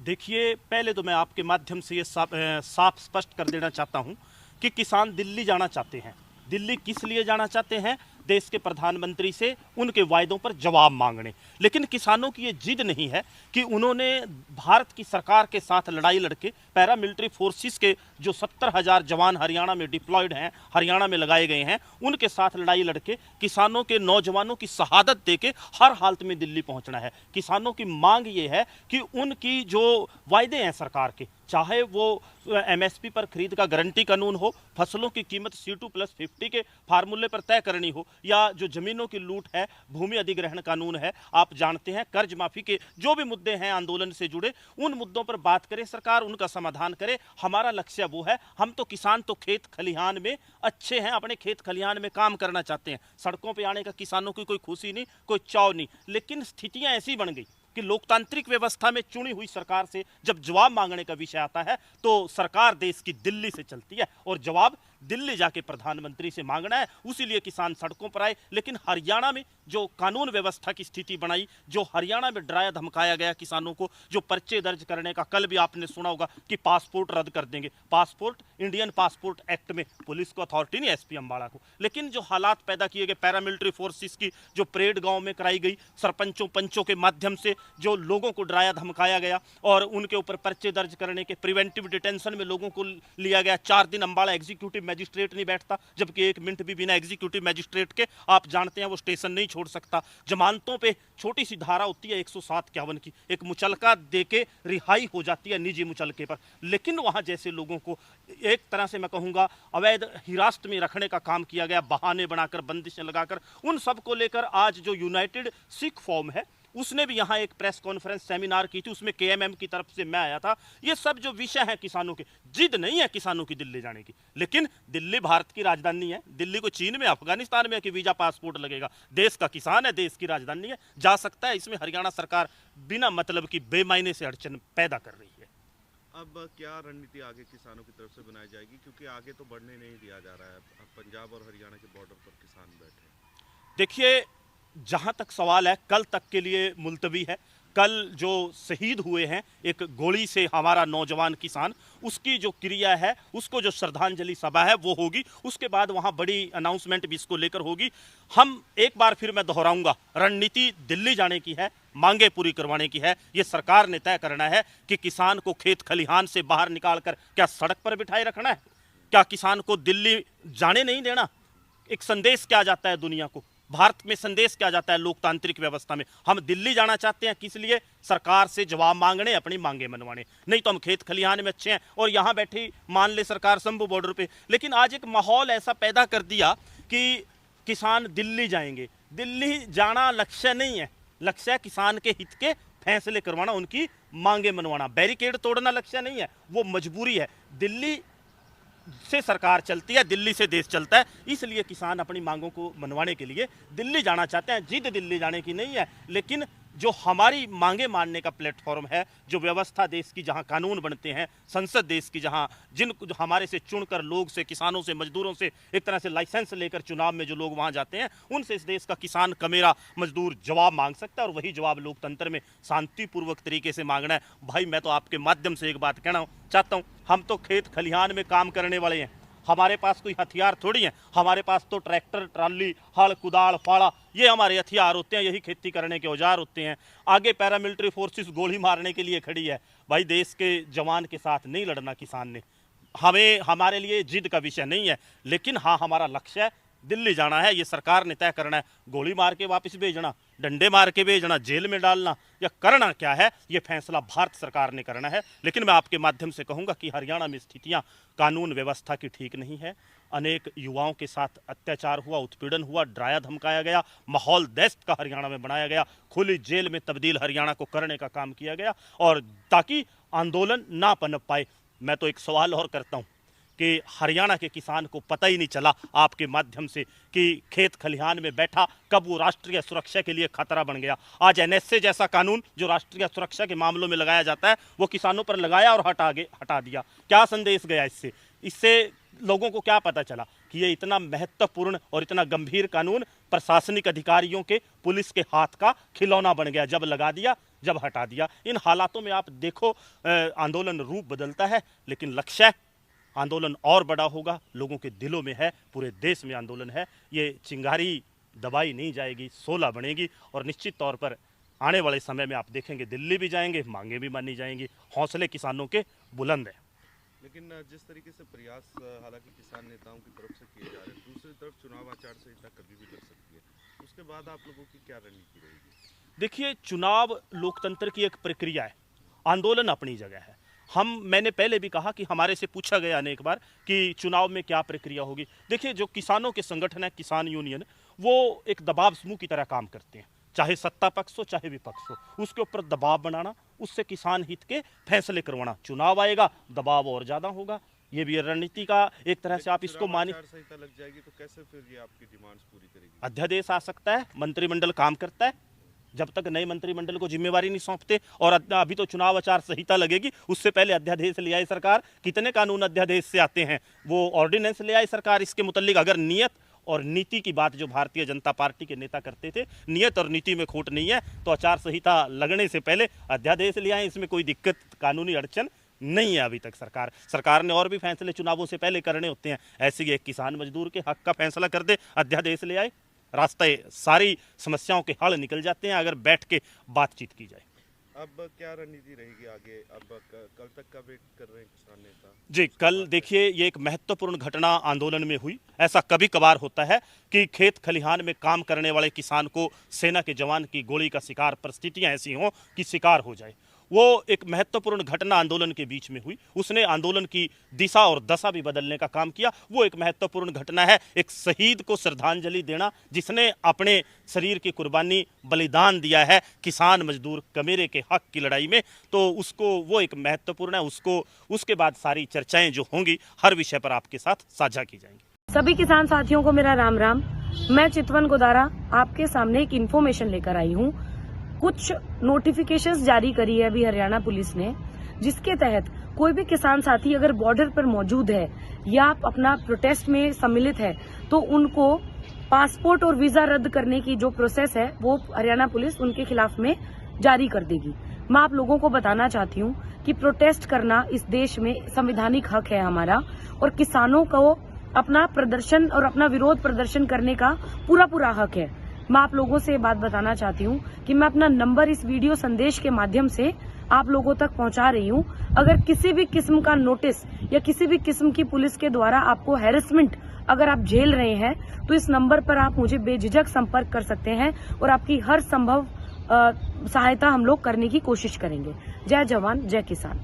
देखिए, पहले तो मैं आपके माध्यम से ये साफ स्पष्ट कर देना चाहता हूं कि किसान दिल्ली जाना चाहते हैं। दिल्ली किस लिए जाना चाहते हैं? देश के प्रधानमंत्री से उनके वायदों पर जवाब मांगने। लेकिन किसानों की ये जिद नहीं है कि उन्होंने भारत की सरकार के साथ लड़ाई लड़के पैरामिलिट्री फोर्सेस के जो 70,000 जवान हरियाणा में डिप्लॉयड हैं, हरियाणा में लगाए गए हैं, उनके साथ लड़ाई लड़के किसानों के नौजवानों की शहादत देके हर हालत में दिल्ली पहुंचना है। किसानों की मांग ये है कि उनकी जो वायदे हैं सरकार के, चाहे वो एमएसपी पर खरीद का गारंटी कानून हो, फसलों की कीमत C2+50 के फार्मूले पर तय करनी हो, या जो जमीनों की लूट है, भूमि अधिग्रहण कानून है, आप जानते हैं, कर्ज माफी के जो भी मुद्दे हैं आंदोलन से जुड़े, उन मुद्दों पर बात करे सरकार, उनका समाधान करे। हमारा लक्ष्य वो है। हम तो किसान तो खेत खलिहान में अच्छे हैं, अपने खेत खलिहान में काम करना चाहते हैं। सड़कों पर आने का किसानों की कोई खुशी नहीं, कोई चाव नहीं। लेकिन स्थितियां ऐसी बन गई कि लोकतांत्रिक व्यवस्था में चुनी हुई सरकार से जब जवाब मांगने का विषय आता है तो सरकार देश की दिल्ली से चलती है और जवाब दिल्ली जाके प्रधानमंत्री से मांगना है। उसीलिए किसान सड़कों पर आए। लेकिन हरियाणा में जो कानून व्यवस्था की स्थिति बनाई, जो हरियाणा में डराया धमकाया गया किसानों को, जो पर्चे दर्ज करने का, कल भी आपने सुना होगा कि पासपोर्ट रद्द कर देंगे। पासपोर्ट, इंडियन पासपोर्ट एक्ट में पुलिस को अथॉरिटी नहीं, एसपी अम्बाड़ा को। लेकिन जो हालात पैदा किए गए, पैरामिलिट्री फोर्सेस की जो परेड गांव में कराई गई, सरपंचों पंचों के माध्यम से जो लोगों को डराया धमकाया गया और उनके ऊपर पर्चे दर्ज करने के, प्रिवेंटिव डिटेंशन में लोगों को लिया गया। 4 दिन अम्बाड़ा एग्जीक्यूटिव मैजिस्ट्रेट नहीं बैठता, जबकि 1 मिनट भी बिना एग्जीक्यूटिव मैजिस्ट्रेट के आप जानते हैं वो स्टेशन नहीं छोड़ सकता। जमानतों पे छोटी सी धारा होती है 107-51 की, एक मुचलका देके रिहाई हो जाती है निजी मुचलके पर। लेकिन वहां जैसे लोगों को एक तरह से मैं कहूंगा अवैध हिरासत में रखने का काम किया गया, बहाने बनाकर, बंदिशें लगाकर। उन सब को लेकर आज जो यूनाइटेड सिख फॉर्म है उसने भी यहाँ एक प्रेस कॉन्फ्रेंस सेमिनार की थी, उसमें केएमएम की तरफ से मैं आया था। ये सब जो विषय है किसानों के, जिद नहीं है किसानों की दिल्ली जाने की, लेकिन दिल्ली भारत की राजधानी है। दिल्ली को चीन में, अफगानिस्तान में कि वीजा पासपोर्ट लगेगा? देश का किसान है, देश की राजधानी है, जा सकता है। इसमें हरियाणा सरकार बिना मतलब की बेमायने से अड़चन पैदा कर रही है। अब क्या रणनीति आगे किसानों की तरफ से बनाई जाएगी, क्योंकि आगे तो बढ़ने नहीं दिया जा रहा है। अब पंजाब और हरियाणा के बॉर्डर पर किसान बैठे। देखिए, जहां तक सवाल है, कल तक के लिए मुलतवी है। कल जो शहीद हुए हैं एक गोली से हमारा नौजवान किसान, उसकी जो क्रिया है, उसको जो श्रद्धांजलि सभा है वो होगी। उसके बाद वहां बड़ी अनाउंसमेंट भी इसको लेकर होगी। हम एक बार फिर मैं दोहराऊंगा, रणनीति दिल्ली जाने की है, मांगे पूरी करवाने की है। ये सरकार ने तय करना है कि किसान को खेत खलिहान से बाहर निकालकर क्या सड़क पर बिठाए रखना है, क्या किसान को दिल्ली जाने नहीं देना। एक संदेश क्या जाता है दुनिया को, भारत में संदेश क्या जाता है लोकतांत्रिक व्यवस्था में? हम दिल्ली जाना चाहते हैं, किस लिए? सरकार से जवाब मांगने, अपनी मांगे मनवाने। नहीं तो हम खेत खलिहान में अच्छे हैं और यहां बैठी मान ले सरकार शंभू बॉर्डर पे। लेकिन आज एक माहौल ऐसा पैदा कर दिया कि किसान दिल्ली जाएंगे। दिल्ली जाना लक्ष्य नहीं है, लक्ष्य है किसान के हित के फैसले करवाना, उनकी मांगे मनवाना। बैरिकेड तोड़ना लक्ष्य नहीं है, वो मजबूरी है। दिल्ली से सरकार चलती है, दिल्ली से देश चलता है। इसलिए किसान अपनी मांगों को मनवाने के लिए दिल्ली जाना चाहते हैं। जिद दिल्ली जाने की नहीं है, लेकिन जो हमारी मांगे मानने का प्लेटफॉर्म है, जो व्यवस्था देश की, जहां कानून बनते हैं, संसद देश की, जहां जिन हमारे से चुनकर लोग से, किसानों से, मजदूरों से एक तरह से लाइसेंस लेकर चुनाव में जो लोग वहां जाते हैं, उनसे इस देश का किसान, कमेरा, मजदूर जवाब मांग सकता है। और वही जवाब लोकतंत्र में शांतिपूर्वक तरीके से मांगना है। भाई, मैं तो आपके माध्यम से एक बात कहना चाहता हूं, हम तो खेत खलिहान में काम करने वाले हैं। हमारे पास कोई हथियार थोड़ी हैं। हमारे पास तो ट्रैक्टर, ट्राली, हल, कुदाल, फाड़ा, ये हमारे हथियार होते हैं, यही खेती करने के औजार होते हैं। आगे पैरामिलिट्री फोर्सेस गोली मारने के लिए खड़ी है। भाई, देश के जवान के साथ नहीं लड़ना किसान ने। हमारे लिए जिद का विषय नहीं है, लेकिन हाँ, हमारा लक्ष्य है दिल्ली जाना है। ये सरकार ने तय करना है। गोली मार के वापस भेजना, डंडे मार के भेजना, जेल में डालना, या करना क्या है, ये फैसला भारत सरकार ने करना है। लेकिन मैं आपके माध्यम से कहूंगा कि हरियाणा में स्थितियां कानून व्यवस्था की ठीक नहीं है। अनेक युवाओं के साथ अत्याचार हुआ, उत्पीड़न हुआ, डराया धमकाया गया, माहौल दहशत का हरियाणा में बनाया गया, खुली जेल में तब्दील हरियाणा को करने का काम किया गया, और ताकि आंदोलन ना पनप पाए। मैं तो एक सवाल और करता हूं कि हरियाणा के किसान को पता ही नहीं चला आपके माध्यम से कि खेत खलिहान में बैठा कब वो राष्ट्रीय सुरक्षा के लिए खतरा बन गया। आज एनएसए जैसा कानून जो राष्ट्रीय सुरक्षा के मामलों में लगाया जाता है, वो किसानों पर लगाया और हटा दिया। क्या संदेश गया इससे? इससे लोगों को क्या पता चला कि ये इतना महत्वपूर्ण और इतना गंभीर कानून प्रशासनिक अधिकारियों के, पुलिस के हाथ का खिलौना बन गया। जब लगा दिया जब हटा दिया। इन हालातों में आप देखो आंदोलन रूप बदलता है, लेकिन लक्ष्य आंदोलन और बड़ा होगा, लोगों के दिलों में है, पूरे देश में आंदोलन है। ये चिंगारी दबाई नहीं जाएगी, शोला बनेगी और निश्चित तौर पर आने वाले समय में आप देखेंगे दिल्ली भी जाएंगे, मांगे भी मानी जाएंगी। हौसले किसानों के बुलंद हैं। लेकिन जिस तरीके से प्रयास हालांकि किसान नेताओं की तरफ से किए जा रहे हैं, दूसरी तरफ चुनाव आचार संहिता कभी भी लग सकती है, उसके बाद आप लोगों की क्या रणनीति रहेगी? देखिए, चुनाव लोकतंत्र की एक प्रक्रिया है, आंदोलन अपनी जगह है। मैंने पहले भी कहा कि हमारे से पूछा गया अनेक बार कि चुनाव में क्या प्रक्रिया होगी। देखिए, जो किसानों के संगठन है, किसान यूनियन, वो एक दबाव समूह की तरह काम करते हैं, चाहे सत्ता पक्ष हो चाहे विपक्ष हो, उसके ऊपर दबाव बनाना, उससे किसान हित के फैसले करवाना। चुनाव आएगा, दबाव और ज्यादा होगा। ये भी रणनीति का एक तरह से आप इसको मानिए। आचार संहिता लग जाएगी तो कैसे फिर ये आपकी डिमांड्स पूरी करेगी? अध्यादेश आ सकता है, मंत्रिमंडल काम करता है, जब तक नए मंत्रिमंडल को जिम्मेवारी नहीं सौंपते। और अभी तो चुनाव आचार संहिता लगेगी, उससे पहले अध्यादेश ले आई सरकार। कितने कानून अध्यादेश से आते हैं, वो ऑर्डिनेंस ले आई सरकार इसके मुतल्लिक। अगर नियत और नीति की बात जो भारतीय जनता पार्टी के नेता करते थे, नियत और नीति में खोट नहीं है, तो आचार संहिता लगने से पहले अध्यादेश ले आए, इसमें कोई दिक्कत, कानूनी अड़चन नहीं है। अभी तक सरकार ने और भी फैसले चुनावों से पहले करने होते हैं। ऐसे ही एक किसान मजदूर के हक का फैसला कर दे, अध्यादेश ले आए, रास्ते सारी समस्याओं के हल निकल जाते हैं अगर बैठ के बातचीत की जाए। अब क्या रणनीति रहेगी आगे? अब कल तक का वेट कर रहे हैं किसान नेता? जी, कल देखिए, ये एक महत्वपूर्ण घटना आंदोलन में हुई। ऐसा कभी कभार होता है कि खेत खलिहान में काम करने वाले किसान को सेना के जवान की गोली का शिकार, परिस्थितियां ऐसी हों कि शिकार हो जाए। वो एक महत्वपूर्ण घटना आंदोलन के बीच में हुई, उसने आंदोलन की दिशा और दशा भी बदलने का काम किया। वो एक महत्वपूर्ण घटना है, एक शहीद को श्रद्धांजलि देना, जिसने अपने शरीर की कुर्बानी, बलिदान दिया है किसान मजदूर कमेरे के हक की लड़ाई में। तो उसको, वो एक महत्वपूर्ण है, उसको, उसके बाद सारी चर्चाएं जो होंगी हर विषय पर आपके साथ साझा की जाएंगी। सभी किसान साथियों को मेरा राम राम। मैं चितवन गोदारा आपके सामने एक इन्फॉर्मेशन लेकर आई हूँ। कुछ नोटिफिकेशंस जारी करी है अभी हरियाणा पुलिस ने, जिसके तहत कोई भी किसान साथी अगर बॉर्डर पर मौजूद है या अपना प्रोटेस्ट में सम्मिलित है, तो उनको पासपोर्ट और वीजा रद्द करने की जो प्रोसेस है वो हरियाणा पुलिस उनके खिलाफ में जारी कर देगी। मैं आप लोगों को बताना चाहती हूँ कि प्रोटेस्ट करना इस देश में संवैधानिक हक है हमारा, और किसानों को अपना प्रदर्शन और अपना विरोध प्रदर्शन करने का पूरा हक है। मैं आप लोगों से ये बात बताना चाहती हूँ कि मैं अपना नंबर इस वीडियो संदेश के माध्यम से आप लोगों तक पहुँचा रही हूँ। अगर किसी भी किस्म का नोटिस या किसी भी किस्म की पुलिस के द्वारा आपको हैरेसमेंट अगर आप झेल रहे हैं, तो इस नंबर पर आप मुझे बेझिझक संपर्क कर सकते हैं और आपकी हर संभव सहायता हम लोग करने की कोशिश करेंगे। जय जवान, जय किसान।